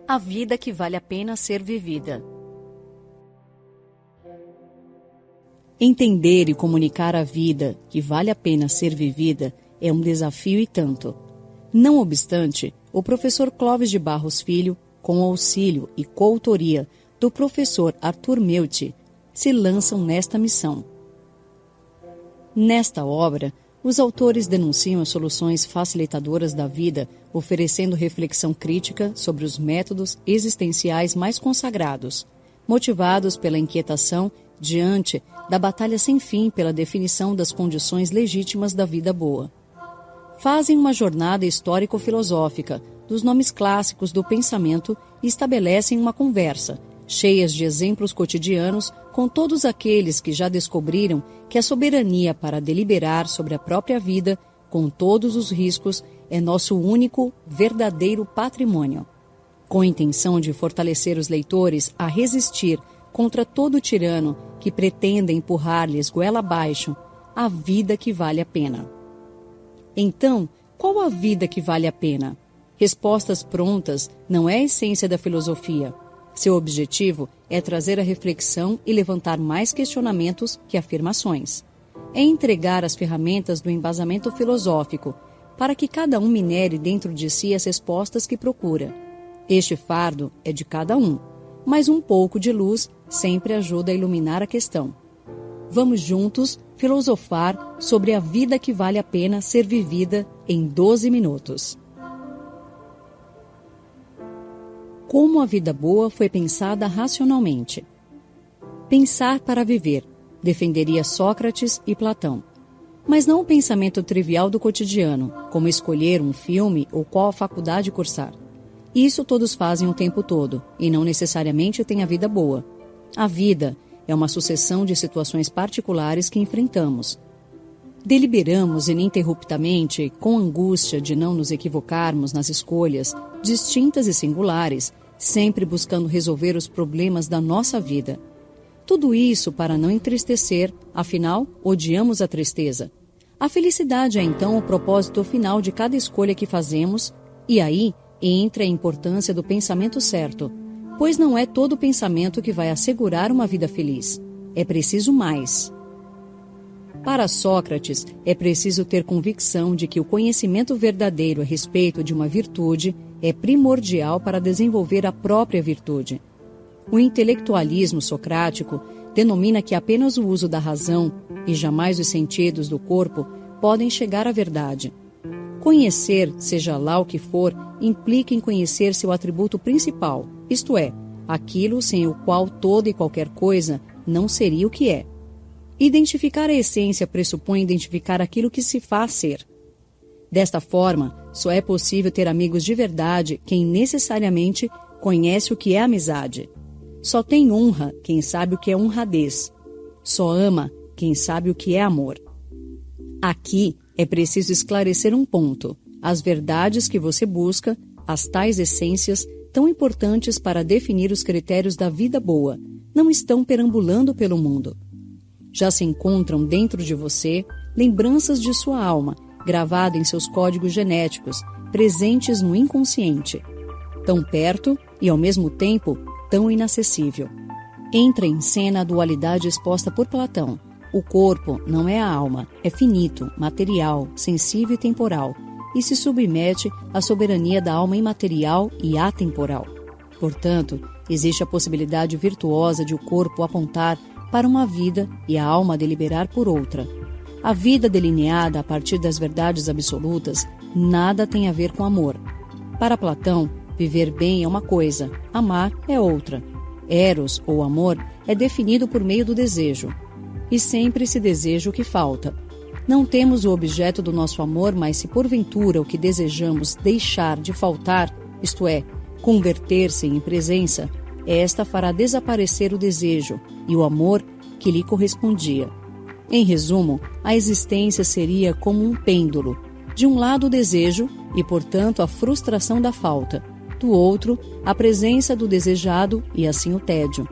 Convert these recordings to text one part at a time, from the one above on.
A vida que vale a pena ser vivida. Entender e comunicar a vida que vale a pena ser vivida é um desafio e tanto. Não obstante, o professor Clóvis de Barros Filho, com auxílio e coautoria do professor Arthur Meucci, se lançam nesta missão. Nesta obra, os autores denunciam as soluções facilitadoras da vida, oferecendo reflexão crítica sobre os métodos existenciais mais consagrados, motivados pela inquietação diante da batalha sem fim pela definição das condições legítimas da vida boa. Fazem uma jornada histórico-filosófica dos nomes clássicos do pensamento e estabelecem uma conversa, cheias de exemplos cotidianos com todos aqueles que já descobriram que a soberania para deliberar sobre a própria vida, com todos os riscos, é nosso único, verdadeiro patrimônio. Com a intenção de fortalecer os leitores a resistir contra todo tirano que pretenda empurrar-lhes goela abaixo a vida que vale a pena. Então, qual a vida que vale a pena? Respostas prontas não é a essência da filosofia. Seu objetivo é trazer a reflexão e levantar mais questionamentos que afirmações. É entregar as ferramentas do embasamento filosófico para que cada um minere dentro de si as respostas que procura. Este fardo é de cada um, mas um pouco de luz sempre ajuda a iluminar a questão. Vamos juntos filosofar sobre a vida que vale a pena ser vivida em 12 minutos. Como a vida boa foi pensada racionalmente. Pensar para viver, defenderia Sócrates e Platão. Mas não o pensamento trivial do cotidiano, como escolher um filme ou qual faculdade cursar. Isso todos fazem o tempo todo, e não necessariamente têm a vida boa. A vida é uma sucessão de situações particulares que enfrentamos. Deliberamos ininterruptamente, com angústia de não nos equivocarmos nas escolhas, distintas e singulares, sempre buscando resolver os problemas da nossa vida. Tudo isso para não entristecer, afinal, odiamos a tristeza. A felicidade é então o propósito final de cada escolha que fazemos, e aí entra a importância do pensamento certo, pois não é todo pensamento que vai assegurar uma vida feliz. É preciso mais. Para Sócrates, é preciso ter convicção de que o conhecimento verdadeiro a respeito de uma virtude é primordial para desenvolver a própria virtude. O intelectualismo socrático denomina que apenas o uso da razão e jamais os sentidos do corpo podem chegar à verdade. Conhecer, seja lá o que for, implica em conhecer seu atributo principal, isto é, aquilo sem o qual toda e qualquer coisa não seria o que é. Identificar a essência pressupõe identificar aquilo que se faz ser. Desta forma, só é possível ter amigos de verdade quem necessariamente conhece o que é amizade. Só tem honra quem sabe o que é honradez. Só ama quem sabe o que é amor. Aqui é preciso esclarecer um ponto. As verdades que você busca, as tais essências, tão importantes para definir os critérios da vida boa, não estão perambulando pelo mundo. Já se encontram dentro de você lembranças de sua alma, gravado em seus códigos genéticos, presentes no inconsciente. Tão perto e, ao mesmo tempo, tão inacessível. Entra em cena a dualidade exposta por Platão. O corpo não é a alma, é finito, material, sensível e temporal, e se submete à soberania da alma imaterial e atemporal. Portanto, existe a possibilidade virtuosa de o corpo apontar para uma vida e a alma deliberar por outra. A vida delineada a partir das verdades absolutas nada tem a ver com amor. Para Platão, viver bem é uma coisa, amar é outra. Eros, ou amor, é definido por meio do desejo. E sempre se deseja o que falta. Não temos o objeto do nosso amor, mas se porventura o que desejamos deixar de faltar, isto é, converter-se em presença, esta fará desaparecer o desejo e o amor que lhe correspondia. Em resumo, a existência seria como um pêndulo. De um lado o desejo e, portanto, a frustração da falta. Do outro, a presença do desejado e assim o tédio.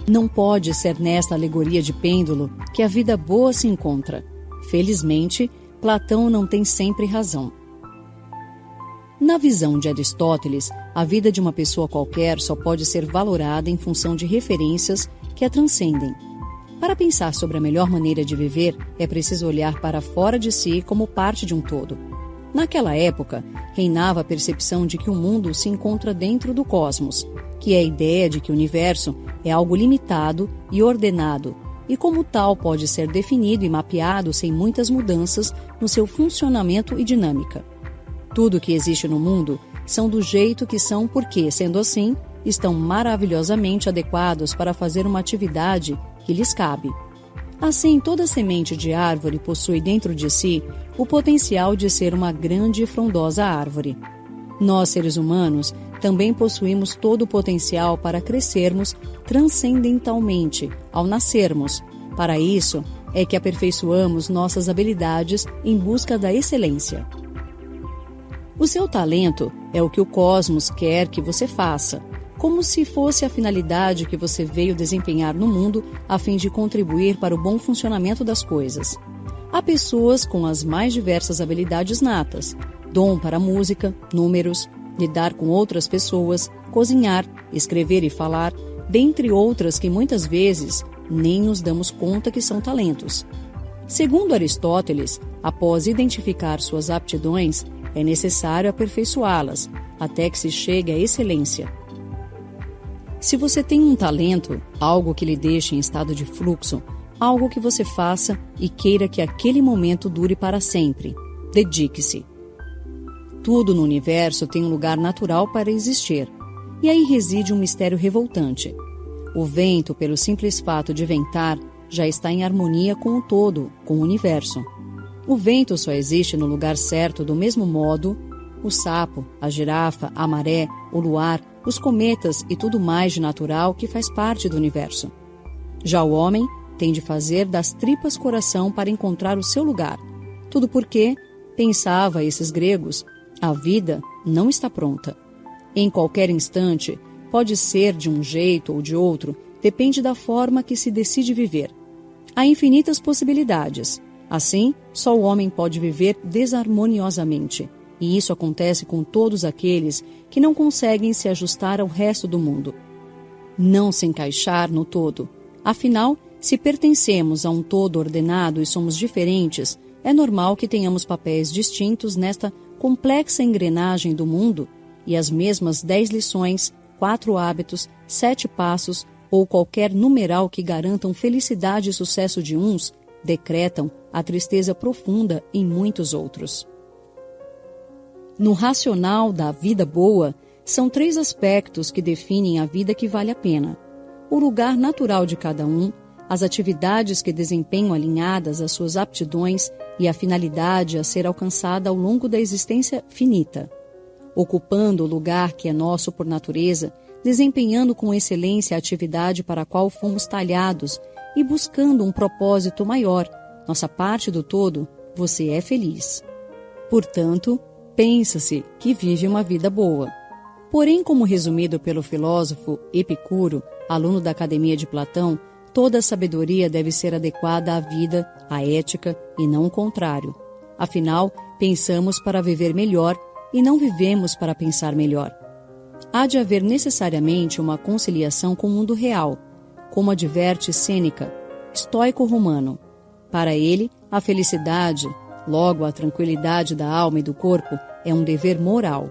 Não pode ser nesta alegoria de pêndulo que a vida boa se encontra. Felizmente, Platão não tem sempre razão. Na visão de Aristóteles, a vida de uma pessoa qualquer só pode ser valorada em função de referências que a transcendem. Para pensar sobre a melhor maneira de viver, é preciso olhar para fora de si como parte de um todo. Naquela época, reinava a percepção de que o mundo se encontra dentro do cosmos, que é a ideia de que o universo é algo limitado e ordenado, e como tal pode ser definido e mapeado sem muitas mudanças no seu funcionamento e dinâmica. Tudo que existe no mundo são do jeito que são porque, sendo assim, estão maravilhosamente adequados para fazer uma atividade que lhes cabe. Assim, toda semente de árvore possui dentro de si o potencial de ser uma grande e frondosa árvore. Nós, seres humanos, também possuímos todo o potencial para crescermos transcendentalmente ao nascermos. Para isso, é que aperfeiçoamos nossas habilidades em busca da excelência. O seu talento é o que o cosmos quer que você faça, como se fosse a finalidade que você veio desempenhar no mundo a fim de contribuir para o bom funcionamento das coisas. Há pessoas com as mais diversas habilidades natas, dom para música, números, lidar com outras pessoas, cozinhar, escrever e falar, dentre outras que muitas vezes nem nos damos conta que são talentos. Segundo Aristóteles, após identificar suas aptidões, é necessário aperfeiçoá-las, até que se chegue à excelência. Se você tem um talento, algo que lhe deixe em estado de fluxo, algo que você faça e queira que aquele momento dure para sempre, dedique-se. Tudo no universo tem um lugar natural para existir, e aí reside um mistério revoltante. O vento, pelo simples fato de ventar, já está em harmonia com o todo, com o universo. O vento só existe no lugar certo do mesmo modo o sapo, a girafa, a maré, o luar, os cometas e tudo mais de natural que faz parte do universo. Já o homem tem de fazer das tripas coração para encontrar o seu lugar. Tudo porque, pensava esses gregos, a vida não está pronta. Em qualquer instante, pode ser de um jeito ou de outro, depende da forma que se decide viver. Há infinitas possibilidades. Assim, só o homem pode viver desarmoniosamente. E isso acontece com todos aqueles que não conseguem se ajustar ao resto do mundo. Não se encaixar no todo. Afinal, se pertencemos a um todo ordenado e somos diferentes, é normal que tenhamos papéis distintos nesta complexa engrenagem do mundo e as mesmas 10 lições, 4 hábitos, 7 passos ou qualquer numeral que garantam felicidade e sucesso de uns, decretam a tristeza profunda em muitos outros. No racional da vida boa, são 3 aspectos que definem a vida que vale a pena: o lugar natural de cada um, as atividades que desempenham alinhadas às suas aptidões e a finalidade a ser alcançada ao longo da existência finita. Ocupando o lugar que é nosso por natureza, desempenhando com excelência a atividade para a qual fomos talhados e buscando um propósito maior, nossa parte do todo, você é feliz. Portanto, pensa-se que vive uma vida boa. Porém, como resumido pelo filósofo Epicuro, aluno da Academia de Platão, toda a sabedoria deve ser adequada à vida, à ética, e não o contrário. Afinal, pensamos para viver melhor e não vivemos para pensar melhor. Há de haver necessariamente uma conciliação com o mundo real, como adverte Sêneca, estoico romano. Para ele, a felicidade, logo a tranquilidade da alma e do corpo, é um dever moral.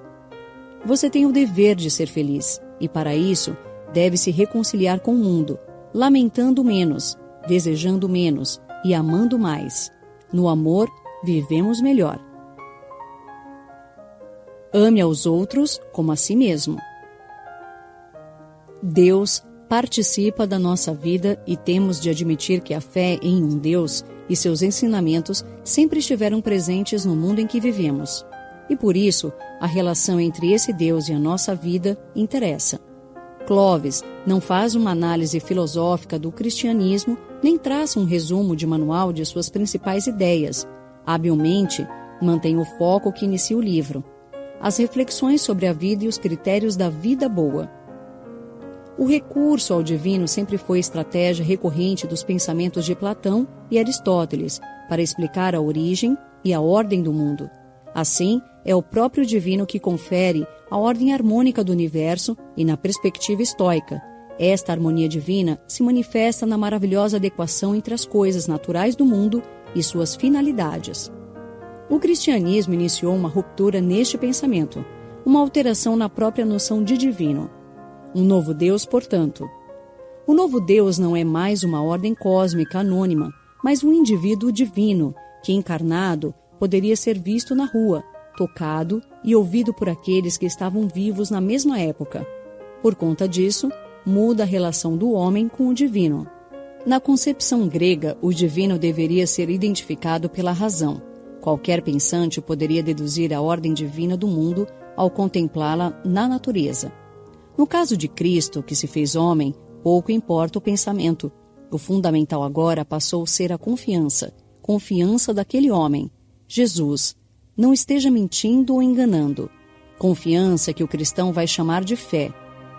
Você tem o dever de ser feliz, e para isso, deve se reconciliar com o mundo, lamentando menos, desejando menos e amando mais. No amor, vivemos melhor. Ame aos outros como a si mesmo. Deus participa da nossa vida e temos de admitir que a fé em um Deus e seus ensinamentos sempre estiveram presentes no mundo em que vivemos. E por isso, a relação entre esse Deus e a nossa vida interessa. Clovis não faz uma análise filosófica do cristianismo, nem traça um resumo de manual de suas principais ideias. Habilmente, mantém o foco que inicia o livro: as reflexões sobre a vida e os critérios da vida boa. O recurso ao divino sempre foi estratégia recorrente dos pensamentos de Platão e Aristóteles para explicar a origem e a ordem do mundo. Assim, é o próprio divino que confere a ordem harmônica do universo e, na perspectiva estoica, esta harmonia divina se manifesta na maravilhosa adequação entre as coisas naturais do mundo e suas finalidades. O cristianismo iniciou uma ruptura neste pensamento, uma alteração na própria noção de divino. Um novo Deus, portanto. O novo Deus não é mais uma ordem cósmica anônima, mas um indivíduo divino que, encarnado, poderia ser visto na rua, tocado e ouvido por aqueles que estavam vivos na mesma época. Por conta disso, muda a relação do homem com o divino. Na concepção grega, o divino deveria ser identificado pela razão. Qualquer pensante poderia deduzir a ordem divina do mundo ao contemplá-la na natureza. No caso de Cristo, que se fez homem, pouco importa o pensamento. O fundamental agora passou a ser a confiança daquele homem, Jesus. Não esteja mentindo ou enganando. Confiança que o cristão vai chamar de fé.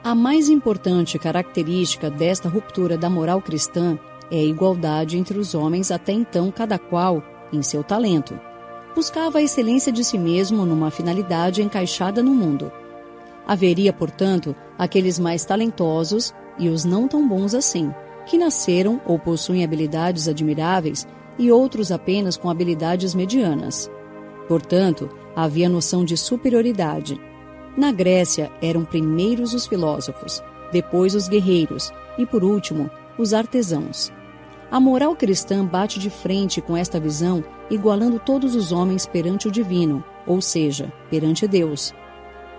A mais importante característica desta ruptura da moral cristã é a igualdade entre os homens, até então cada qual em seu talento. Buscava a excelência de si mesmo numa finalidade encaixada no mundo. Haveria, portanto, aqueles mais talentosos e os não tão bons assim, que nasceram ou possuem habilidades admiráveis e outros apenas com habilidades medianas. Portanto, havia noção de superioridade. Na Grécia eram primeiros os filósofos, depois os guerreiros e, por último, os artesãos. A moral cristã bate de frente com esta visão, igualando todos os homens perante o divino, ou seja, perante Deus.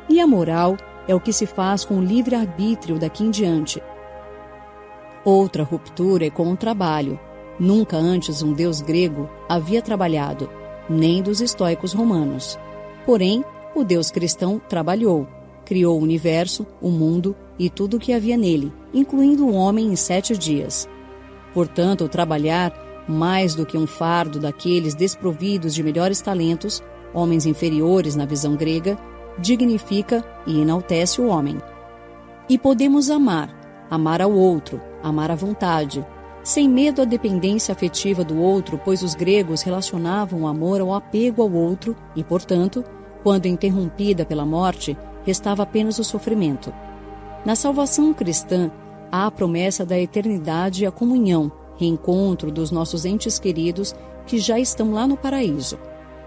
E a moral é o que se faz com o livre-arbítrio daqui em diante. Outra ruptura é com o trabalho. Nunca antes um deus grego havia trabalhado, nem dos estoicos romanos. Porém, o Deus cristão trabalhou, criou o universo, o mundo e tudo o que havia nele, incluindo o homem em 7 dias. Portanto, trabalhar, mais do que um fardo daqueles desprovidos de melhores talentos, homens inferiores na visão grega, dignifica e enaltece o homem. E podemos amar ao outro, amar à vontade, sem medo à dependência afetiva do outro, pois os gregos relacionavam o amor ao apego ao outro e, portanto, quando interrompida pela morte, restava apenas o sofrimento. Na salvação cristã, há a promessa da eternidade e a comunhão, reencontro dos nossos entes queridos que já estão lá no paraíso.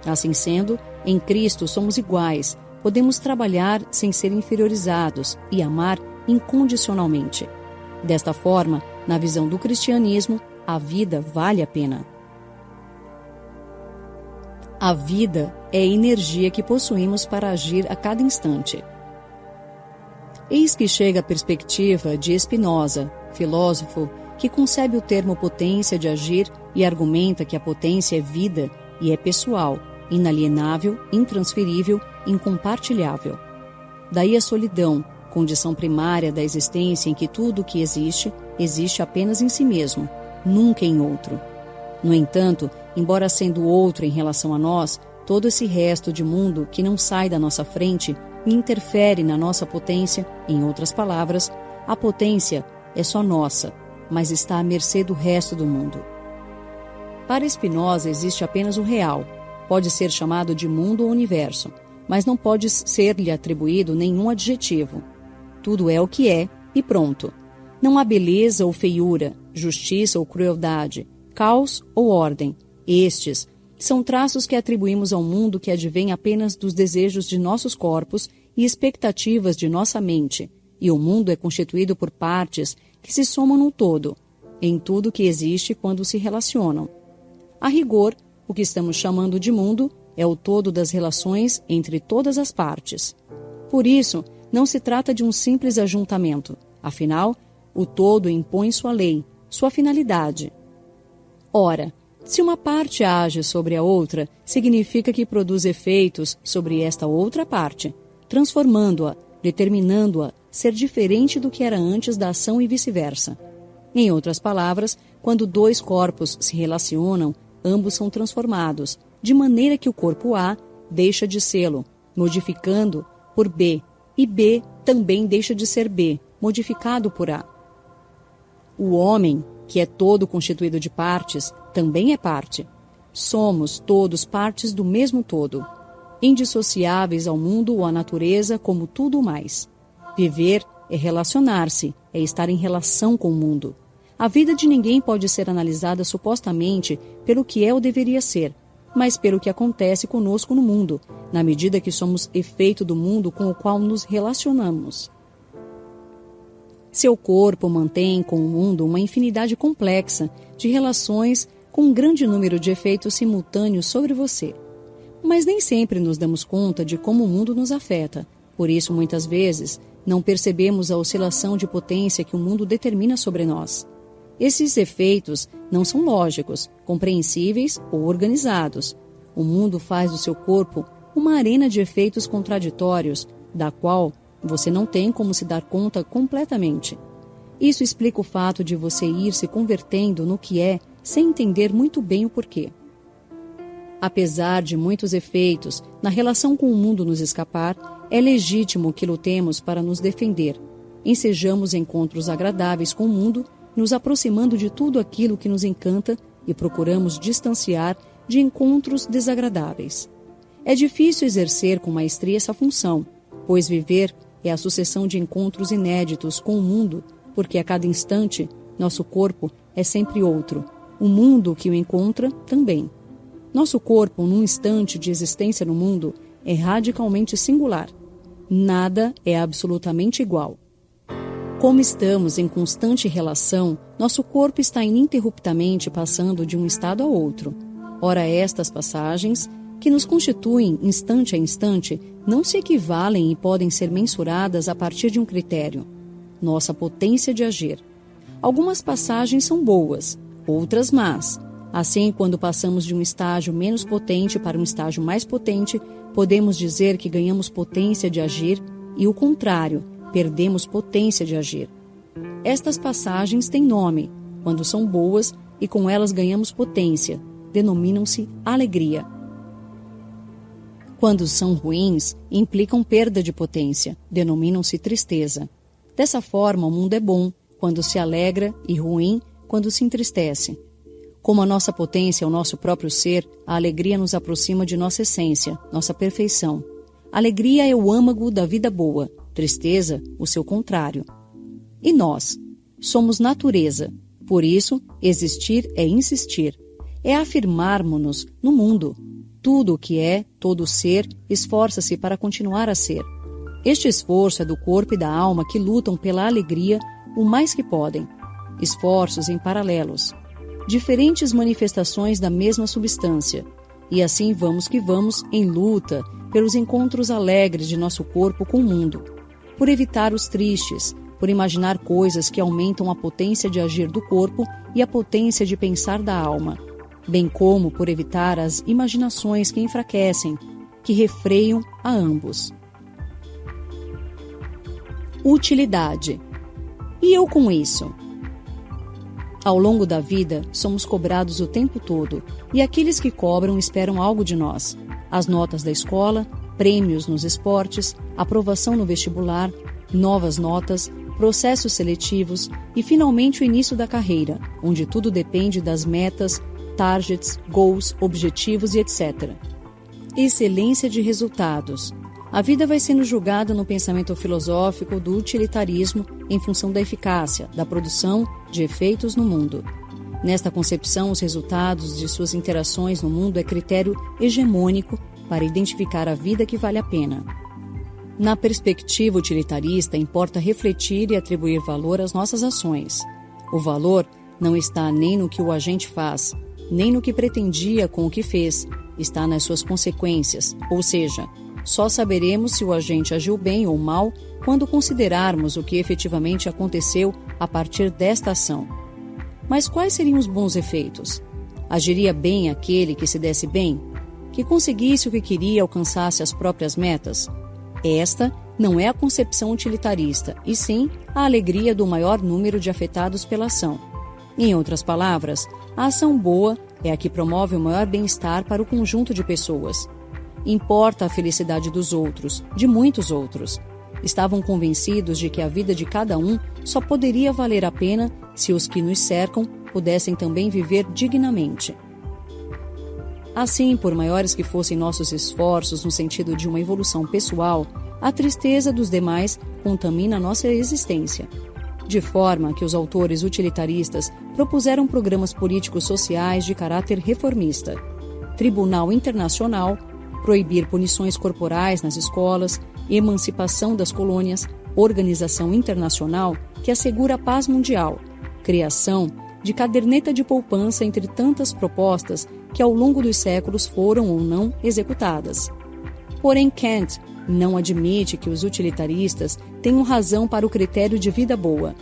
Assim sendo, em Cristo somos iguais, podemos trabalhar sem ser inferiorizados e amar incondicionalmente. Desta forma, na visão do cristianismo, a vida vale a pena. A vida é a energia que possuímos para agir a cada instante. Eis que chega a perspectiva de Spinoza, filósofo, que concebe o termo potência de agir e argumenta que a potência é vida e é pessoal, inalienável, intransferível, incompartilhável. Daí a solidão, condição primária da existência em que tudo o que existe, existe apenas em si mesmo, nunca em outro. No entanto, embora sendo outro em relação a nós, todo esse resto de mundo que não sai da nossa frente interfere na nossa potência. Em outras palavras, a potência é só nossa, mas está à mercê do resto do mundo. Para Spinoza existe apenas o real, pode ser chamado de mundo ou universo, mas não pode ser-lhe atribuído nenhum adjetivo. Tudo é o que é e pronto. Não há beleza ou feiura, justiça ou crueldade, caos ou ordem. Estes são traços que atribuímos ao mundo que advém apenas dos desejos de nossos corpos e expectativas de nossa mente, e o mundo é constituído por partes que se somam no todo, em tudo que existe quando se relacionam. A rigor, o que estamos chamando de mundo é o todo das relações entre todas as partes. Por isso, não se trata de um simples ajuntamento. Afinal, o todo impõe sua lei, sua finalidade. Ora, se uma parte age sobre a outra, significa que produz efeitos sobre esta outra parte, transformando-a, determinando-a ser diferente do que era antes da ação e vice-versa. Em outras palavras, quando dois corpos se relacionam, ambos são transformados, de maneira que o corpo A deixa de sê-lo, modificando por B, e B também deixa de ser B, modificado por A. O homem, que é todo constituído de partes, também é parte. Somos todos partes do mesmo todo. indissociáveis ao mundo ou à natureza como tudo mais. Viver é relacionar-se, é estar em relação com o mundo. A vida de ninguém pode ser analisada supostamente pelo que é ou deveria ser, mas pelo que acontece conosco no mundo, na medida que somos efeito do mundo com o qual nos relacionamos. Seu corpo mantém com o mundo uma infinidade complexa de relações com um grande número de efeitos simultâneos sobre você. Mas nem sempre nos damos conta de como o mundo nos afeta. Por isso, muitas vezes, não percebemos a oscilação de potência que o mundo determina sobre nós. Esses efeitos não são lógicos, compreensíveis ou organizados. O mundo faz do seu corpo uma arena de efeitos contraditórios, da qual você não tem como se dar conta completamente. Isso explica o fato de você ir se convertendo no que é, sem entender muito bem o porquê. Apesar de muitos efeitos na relação com o mundo nos escapar, é legítimo que lutemos para nos defender. Ensejamos encontros agradáveis com o mundo, nos aproximando de tudo aquilo que nos encanta e procuramos distanciar de encontros desagradáveis. É difícil exercer com maestria essa função, pois viver é a sucessão de encontros inéditos com o mundo, porque a cada instante nosso corpo é sempre outro, o mundo que o encontra também. Nosso corpo, num instante de existência no mundo, é radicalmente singular. Nada é absolutamente igual. Como estamos em constante relação, nosso corpo está ininterruptamente passando de um estado a outro. Ora, estas passagens, que nos constituem instante a instante, não se equivalem e podem ser mensuradas a partir de um critério: nossa potência de agir. Algumas passagens são boas, outras más. Assim, quando passamos de um estágio menos potente para um estágio mais potente, podemos dizer que ganhamos potência de agir e o contrário, perdemos potência de agir. Estas passagens têm nome. Quando são boas e com elas ganhamos potência, denominam-se alegria. Quando são ruins, implicam perda de potência, denominam-se tristeza. Dessa forma, o mundo é bom quando se alegra e ruim quando se entristece. Como a nossa potência é o nosso próprio ser, a alegria nos aproxima de nossa essência, nossa perfeição. Alegria é o âmago da vida boa, tristeza, o seu contrário. E nós? Somos natureza. Por isso, existir é insistir. É afirmarmos-nos no mundo. Tudo o que é, todo ser, esforça-se para continuar a ser. Este esforço é do corpo e da alma que lutam pela alegria o mais que podem. Esforços em paralelos. Diferentes manifestações da mesma substância. E assim vamos que vamos em luta pelos encontros alegres de nosso corpo com o mundo. Por evitar os tristes, por imaginar coisas que aumentam a potência de agir do corpo e a potência de pensar da alma. Bem como por evitar as imaginações que enfraquecem, que refreiam a ambos. Utilidade. E eu com isso? Ao longo da vida, somos cobrados o tempo todo, e aqueles que cobram esperam algo de nós. As notas da escola, prêmios nos esportes, aprovação no vestibular, novas notas, processos seletivos e, finalmente, o início da carreira, onde tudo depende das metas, targets, goals, objetivos e etc. Excelência de resultados. A vida vai sendo julgada no pensamento filosófico do utilitarismo em função da eficácia, da produção de efeitos no mundo. Nesta concepção, os resultados de suas interações no mundo é critério hegemônico para identificar a vida que vale a pena. Na perspectiva utilitarista, importa refletir e atribuir valor às nossas ações. O valor não está nem no que o agente faz, nem no que pretendia com o que fez, está nas suas consequências, ou seja, só saberemos se o agente agiu bem ou mal quando considerarmos o que efetivamente aconteceu a partir desta ação. Mas quais seriam os bons efeitos? Agiria bem aquele que se desse bem? Que conseguisse o que queria e alcançasse as próprias metas? Esta não é a concepção utilitarista, e sim a alegria do maior número de afetados pela ação. Em outras palavras, a ação boa é a que promove o maior bem-estar para o conjunto de pessoas. Importa a felicidade dos outros, de muitos outros. Estavam convencidos de que a vida de cada um só poderia valer a pena se os que nos cercam pudessem também viver dignamente. Assim, por maiores que fossem nossos esforços no sentido de uma evolução pessoal, a tristeza dos demais contamina nossa existência. De forma que os autores utilitaristas propuseram programas políticos sociais de caráter reformista, Tribunal Internacional, proibir punições corporais nas escolas, emancipação das colônias, Organização Internacional que assegura a paz mundial, criação de caderneta de poupança, entre tantas propostas que ao longo dos séculos foram ou não executadas. Porém, Kant não admite que os utilitaristas tenham razão para o critério de vida boa.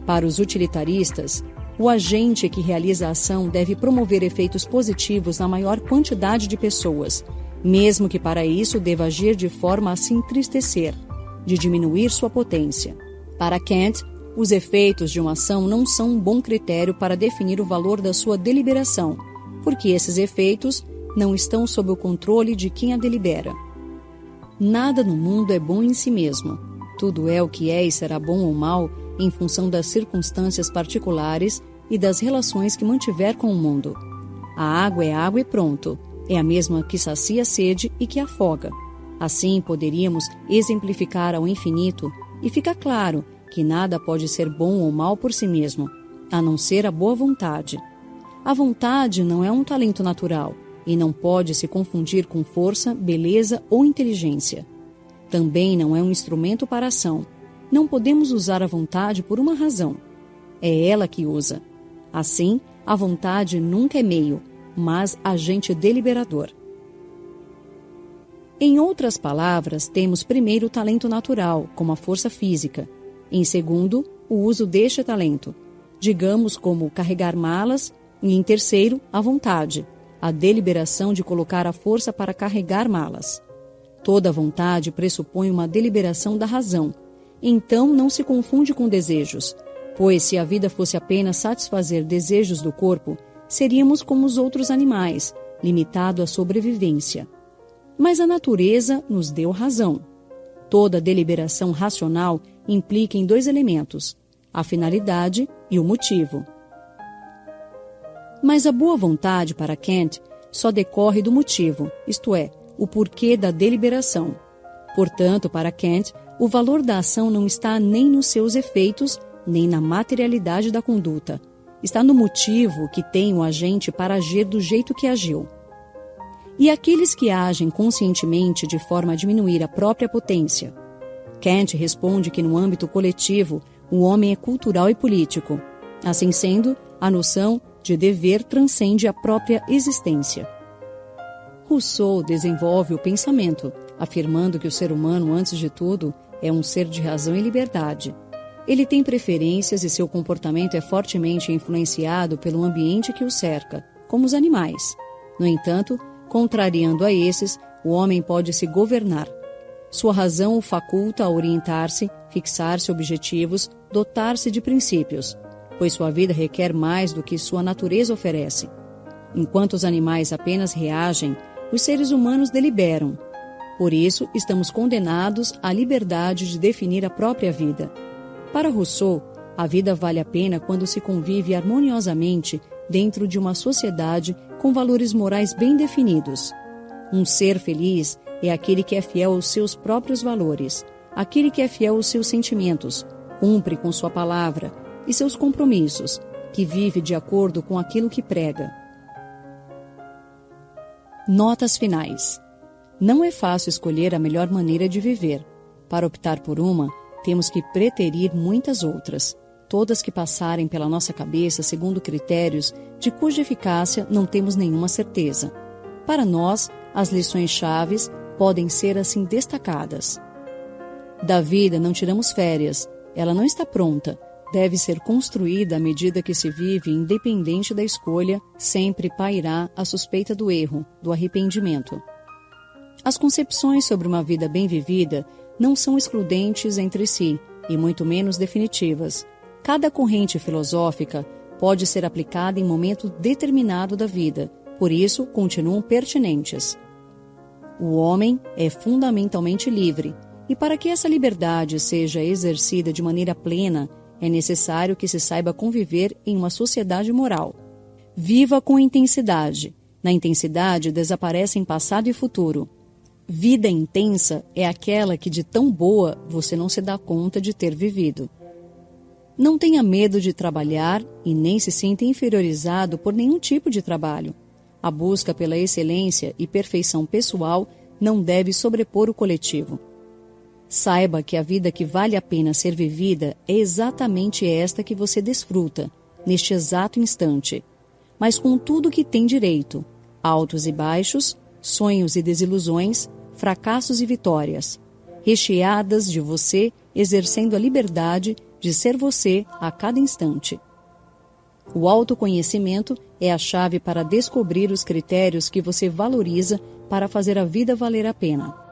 Para os utilitaristas, o agente que realiza a ação deve promover efeitos positivos na maior quantidade de pessoas, mesmo que para isso deva agir de forma a se entristecer, de diminuir sua potência. Para Kant, os efeitos de uma ação não são um bom critério para definir o valor da sua deliberação, porque esses efeitos não estão sob o controle de quem a delibera. Nada no mundo é bom em si mesmo. Tudo é o que é e será bom ou mal em função das circunstâncias particulares e das relações que mantiver com o mundo. A água é água e pronto. É a mesma que sacia a sede e que afoga. Assim, poderíamos exemplificar ao infinito e fica claro que nada pode ser bom ou mal por si mesmo, a não ser a boa vontade. A vontade não é um talento natural e não pode se confundir com força, beleza ou inteligência. Também não é um instrumento para a ação. Não podemos usar a vontade por uma razão. É ela que usa. Assim, a vontade nunca é meio, mas agente deliberador. Em outras palavras, temos primeiro o talento natural, como a força física. Em segundo, o uso deste talento, digamos como carregar malas, e em terceiro, a vontade, a deliberação de colocar a força para carregar malas. Toda vontade pressupõe uma deliberação da razão, então não se confunde com desejos, pois se a vida fosse apenas satisfazer desejos do corpo, seríamos como os outros animais, limitado à sobrevivência. Mas a natureza nos deu razão. Toda deliberação racional implica em dois elementos, a finalidade e o motivo. Mas a boa vontade, para Kant, só decorre do motivo, isto é, o porquê da deliberação. Portanto, para Kant, o valor da ação não está nem nos seus efeitos, nem na materialidade da conduta. Está no motivo que tem o agente para agir do jeito que agiu. E aqueles que agem conscientemente de forma a diminuir a própria potência. Kant responde que no âmbito coletivo, o homem é cultural e político. Assim sendo, a noção de dever transcende a própria existência. Rousseau desenvolve o pensamento, afirmando que o ser humano, antes de tudo, é um ser de razão e liberdade. Ele tem preferências e seu comportamento é fortemente influenciado pelo ambiente que o cerca, como os animais. No entanto, contrariando a esses, o homem pode se governar. Sua razão o faculta a orientar-se, fixar-se objetivos, dotar-se de princípios, pois sua vida requer mais do que sua natureza oferece. Enquanto os animais apenas reagem, os seres humanos deliberam. Por isso, estamos condenados à liberdade de definir a própria vida. Para Rousseau, a vida vale a pena quando se convive harmoniosamente dentro de uma sociedade com valores morais bem definidos. Um ser feliz é aquele que é fiel aos seus próprios valores, aquele que é fiel aos seus sentimentos, cumpre com sua palavra e seus compromissos, que vive de acordo com aquilo que prega. Notas finais. Não é fácil escolher a melhor maneira de viver. Para optar por uma, temos que preterir muitas outras, todas que passarem pela nossa cabeça segundo critérios de cuja eficácia não temos nenhuma certeza. Para nós, as lições chaves podem ser assim destacadas. Da vida não tiramos férias, ela não está pronta, deve ser construída à medida que se vive, independente da escolha, sempre pairá a suspeita do erro, do arrependimento. As concepções sobre uma vida bem vivida não são excludentes entre si, e muito menos definitivas. Cada corrente filosófica pode ser aplicada em momento determinado da vida, por isso continuam pertinentes. O homem é fundamentalmente livre, e para que essa liberdade seja exercida de maneira plena, é necessário que se saiba conviver em uma sociedade moral. Viva com intensidade, Na intensidade desaparecem passado e futuro. Vida intensa é aquela que de tão boa você não se dá conta de ter vivido. Não tenha medo de trabalhar e nem se sinta inferiorizado por nenhum tipo de trabalho. A busca pela excelência e perfeição pessoal não deve sobrepor o coletivo. Saiba que a vida que vale a pena ser vivida é exatamente esta que você desfruta, neste exato instante, mas com tudo que tem direito, altos e baixos, sonhos e desilusões, fracassos e vitórias, recheadas de você exercendo a liberdade de ser você a cada instante. O autoconhecimento é a chave para descobrir os critérios que você valoriza para fazer a vida valer a pena.